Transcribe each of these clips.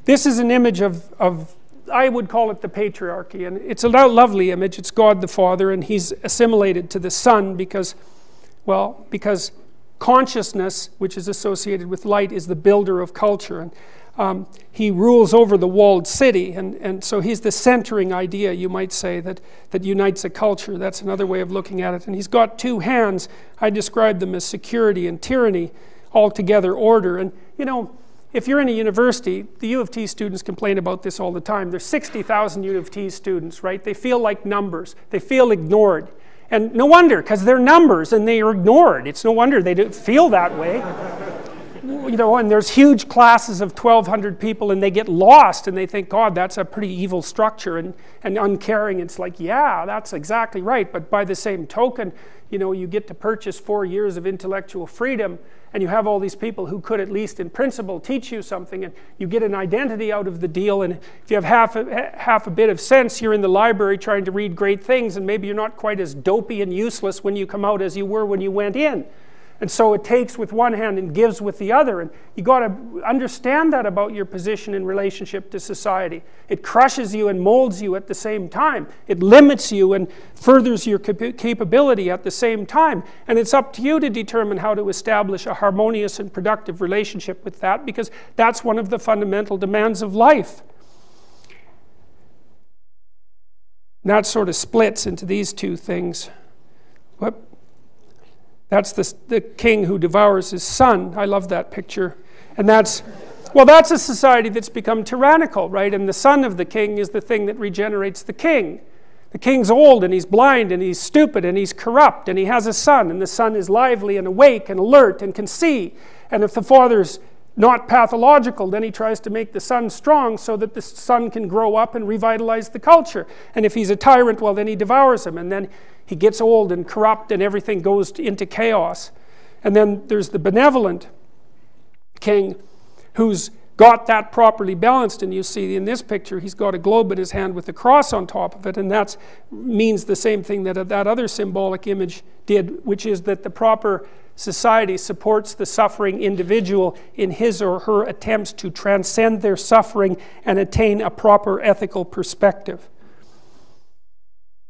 This is an image of, I would call it the patriarchy, and it's a lovely image. It's God the Father, and he's assimilated to the Son because, well, because consciousness, which is associated with light, is the builder of culture, and he rules over the walled city, and so he's the centering idea, you might say, that unites a culture. That's another way of looking at it. And he's got two hands. I describe them as security and tyranny, altogether order. And you know, if you're in a university, the U of T students complain about this all the time. There's 60,000 U of T students, right? They feel like numbers. They feel ignored. And no wonder, because they're numbers and they are ignored. It's no wonder they don't feel that way. You know, and there's huge classes of 1,200 people and they get lost and they think, God, that's a pretty evil structure and uncaring. It's like, yeah, that's exactly right. But by the same token, you know, you get to purchase 4 years of intellectual freedom and you have all these people who could at least in principle teach you something, and you get an identity out of the deal, and if you have half a bit of sense, you're in the library trying to read great things, and maybe you're not quite as dopey and useless when you come out as you were when you went in. And so it takes with one hand and gives with the other. And you got to understand that about your position in relationship to society. It crushes you and molds you at the same time. It limits you and furthers your capability at the same time. And it's up to you to determine how to establish a harmonious and productive relationship with that, because that's one of the fundamental demands of life. And that sort of splits into these two things. Whoop. That's the king who devours his son. I love that picture. And that's, well, that's a society that's become tyrannical, right? And the son of the king is the thing that regenerates the king. The king's old and he's blind and he's stupid and he's corrupt and he has a son, and the son is lively and awake and alert and can see. And if the father's not pathological, then he tries to make the son strong so that the son can grow up and revitalize the culture. And if he's a tyrant, well, then he devours him, and then he gets old and corrupt and everything goes into chaos. And then there's the benevolent king who's got that properly balanced, and you see in this picture he's got a globe in his hand with a cross on top of it, and that means the same thing that that other symbolic image did, which is that the proper society supports the suffering individual in his or her attempts to transcend their suffering and attain a proper ethical perspective.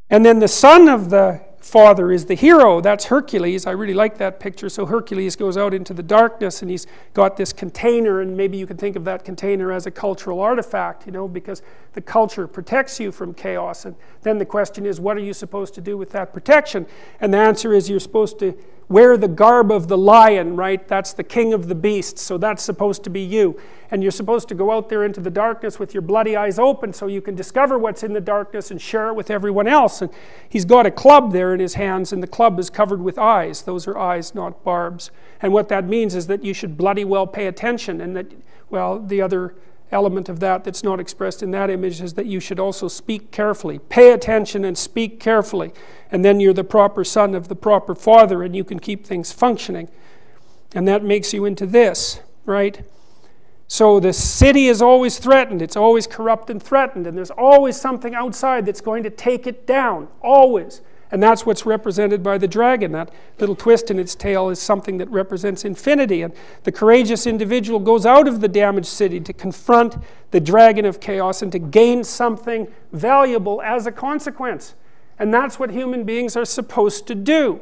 And then the son of the father is the hero. That's Hercules. I really like that picture. So Hercules goes out into the darkness and he's got this container, and maybe you can think of that container as a cultural artifact, you know, because the culture protects you from chaos. And then the question is, what are you supposed to do with that protection? And the answer is you're supposed to wear the garb of the lion, right? That's the king of the beasts, so that's supposed to be you. And you're supposed to go out there into the darkness with your bloody eyes open so you can discover what's in the darkness and share it with everyone else. And he's got a club there in his hands, and the club is covered with eyes. Those are eyes, not barbs. And what that means is that you should bloody well pay attention, and that, well, the other element of that that's not expressed in that image is that you should also speak carefully. Pay attention and speak carefully. And then you're the proper son of the proper father, and you can keep things functioning. And that makes you into this, right? So the city is always threatened. It's always corrupt and threatened. And there's always something outside that's going to take it down. Always. And that's what's represented by the dragon. That little twist in its tail is something that represents infinity. And the courageous individual goes out of the damaged city to confront the dragon of chaos and to gain something valuable as a consequence. And that's what human beings are supposed to do.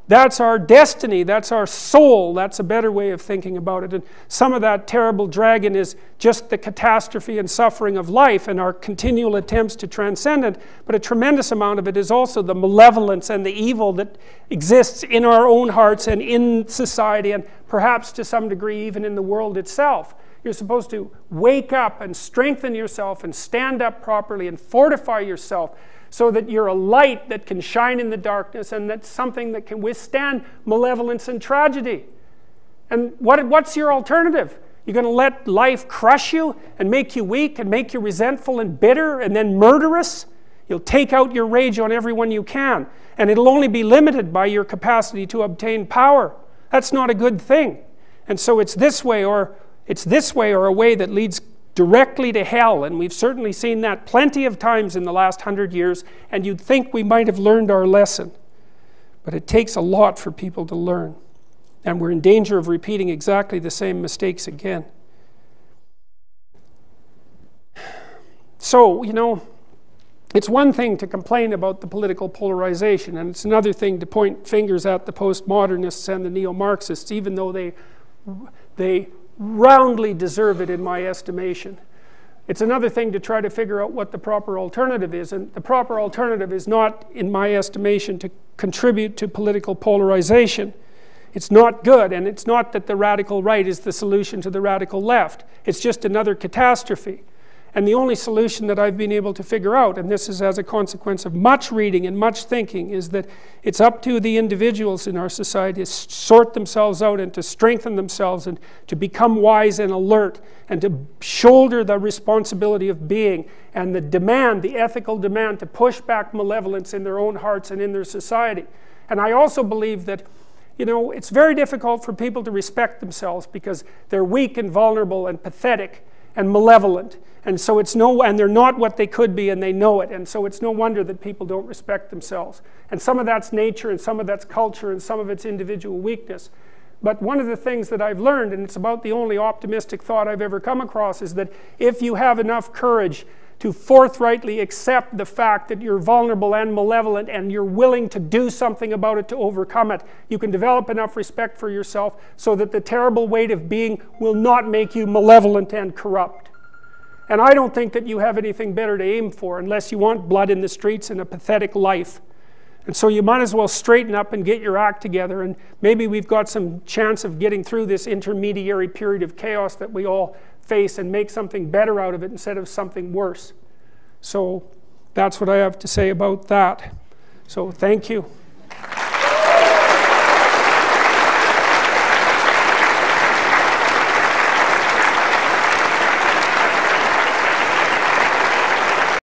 That's our destiny. That's our soul. That's a better way of thinking about it. And some of that terrible dragon is just the catastrophe and suffering of life and our continual attempts to transcend it. But a tremendous amount of it is also the malevolence and the evil that exists in our own hearts and in society, and perhaps to some degree even in the world itself. You're supposed to wake up and strengthen yourself and stand up properly and fortify yourself, so that you're a light that can shine in the darkness, and that's something that can withstand malevolence and tragedy. And what's your alternative? You're going to let life crush you and make you weak and make you resentful and bitter and then murderous? You'll take out your rage on everyone you can, and it'll only be limited by your capacity to obtain power. That's not a good thing. And so it's this way or a way that leads directly to hell, and we've certainly seen that plenty of times in the last 100 years, and you'd think we might have learned our lesson. But it takes a lot for people to learn, and we're in danger of repeating exactly the same mistakes again. So, you know, it's one thing to complain about the political polarization, and it's another thing to point fingers at the postmodernists and the neo-Marxists, even though they roundly deserve it in my estimation. It's another thing to try to figure out what the proper alternative is, and the proper alternative is not, in my estimation, to contribute to political polarization. It's not good, and it's not that the radical right is the solution to the radical left. It's just another catastrophe. And the only solution that I've been able to figure out, and this is as a consequence of much reading and much thinking, is that it's up to the individuals in our society to sort themselves out and to strengthen themselves and to become wise and alert and to shoulder the responsibility of being and the demand, the ethical demand to push back malevolence in their own hearts and in their society. And I also believe that, you know, it's very difficult for people to respect themselves because they're weak and vulnerable and pathetic and malevolent. And so and they're not what they could be, and they know it. And so it's no wonder that people don't respect themselves. And some of that's nature, and some of that's culture, and some of it's individual weakness. But one of the things that I've learned, and it's about the only optimistic thought I've ever come across, is that if you have enough courage to forthrightly accept the fact that you're vulnerable and malevolent and you're willing to do something about it to overcome it, you can develop enough respect for yourself so that the terrible weight of being will not make you malevolent and corrupt. And I don't think that you have anything better to aim for unless you want blood in the streets and a pathetic life. And so you might as well straighten up and get your act together, and maybe we've got some chance of getting through this intermediary period of chaos that we all face and make something better out of it instead of something worse. So that's what I have to say about that. So thank you.